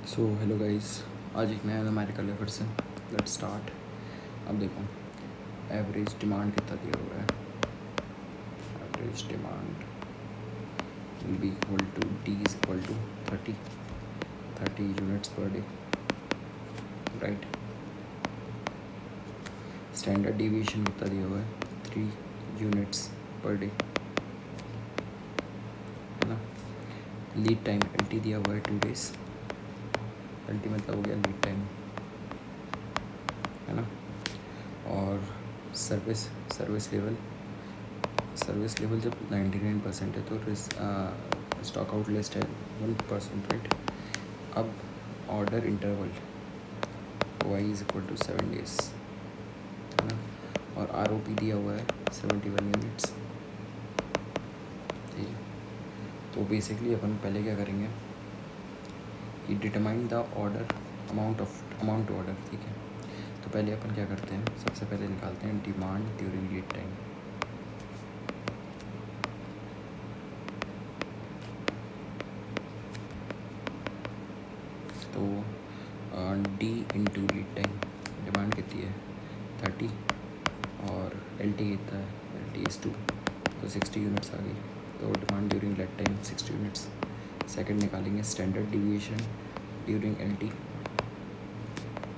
So hello guys, आज एक नया न्यूमेरिकल है फिर से। Let's start. अब देखो, एवरेज डिमांड कितना दिया हुआ है। Average demand will be equal to D is equal to 30 units per day, right. Standard deviation कितना दिया हुआ है, 3 यूनिट्स पर डे, है ना। लीड टाइम LT दिया हुआ है 2 डेज। LT मतलब हो गया लीड टाइम, है ना। और सर्विस लेवल जब 99% है तो स्टॉक आउट लिस्ट है 1%, राइट। अब order interval Y is equal to 7 days, है ना। और ROP दिया हुआ है 71 यूनिट्स, ठीक है। तो बेसिकली अपन पहले क्या करेंगे कि determine the order amount order, ठीक है। तो पहले अपन क्या करते हैं, सबसे पहले निकालते हैं डिमांड ड्यूरिंग लीड टाइम। तो D into lead time, demand कितनी है 30 और LT कितना है, LT इज़ 2, तो 60 यूनिट्स आ गई। तो demand during lead time 60 units. Second निकालेंगे standard deviation during LT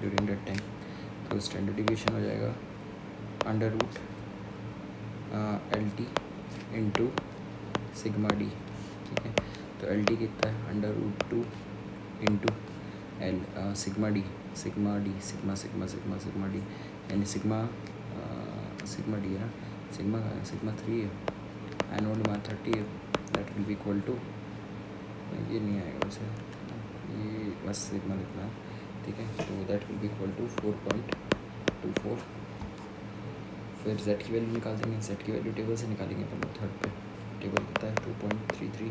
during lead time. तो स्टैंडर्ड डिविएशन हो जाएगा under root LT into sigma D, ठीक है। तो LT कितना है under root 2 into sigma D यानी सिग्मा D है ना, सिग्मा 3 है, एनुअल डिमांड 30 है। That will be equal to, ये नहीं आएगा वैसे, ये बस सिग्मा लिखना है, ठीक है। तो that will be equal to 4.24। फिर Z की वैल्यू निकाल देंगे। Z की वैल्यू टेबल से निकालेंगे अपन लोग। थर्ड पे टेबल कितना है 2.33।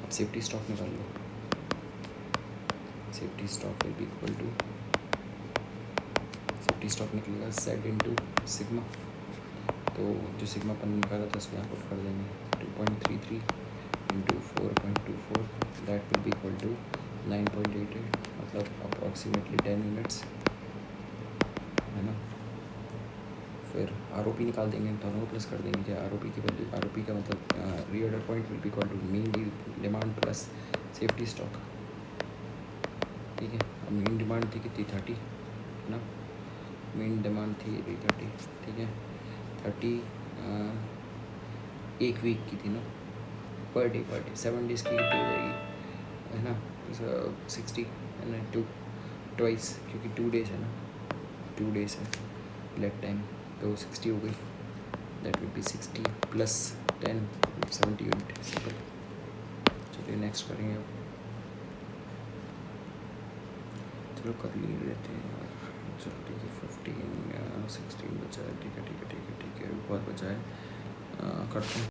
अब सेफ्टी स्टॉक निकाल लो। Safety stock will be equal to, safety stock निकलेगा Z इंटू सिग्मा। तो जो सिग्मा अपन निकाला था उसको यहाँ पुट कर देंगे 2.33 into 4.24, that will be equal to 9.88, मतलब अप्रॉक्सीमेटली 10 यूनिट्स, है ना। फिर ROP निकाल देंगे, दोनों प्लस कर देंगे। क्या ROP की वैल्यू, ROP का मतलब reorder point will be equal to mean demand plus safety stock, ठीक है। अब मीन डिमांड थी कितनी 30, है ना। मीन डिमांड थी 30, ठीक है। 30 एक वीक की थी ना, पर डे 7 डेज़ की कितनी हो जाएगी, है ना। 60 है ना, ट्वाइस, क्योंकि 2 डेज़ है ना, 2 डेज़ है लेट टाइम, तो 60 हो गई। That will B 60 plus 10, 70 unit, simple. चलिए नेक्स्ट करेंगे अब। चलो कर लिए रहते हैं यार, चलो ठीक है। 15 16 बचा है, ठीक है, बहुत बचा है, करते हैं।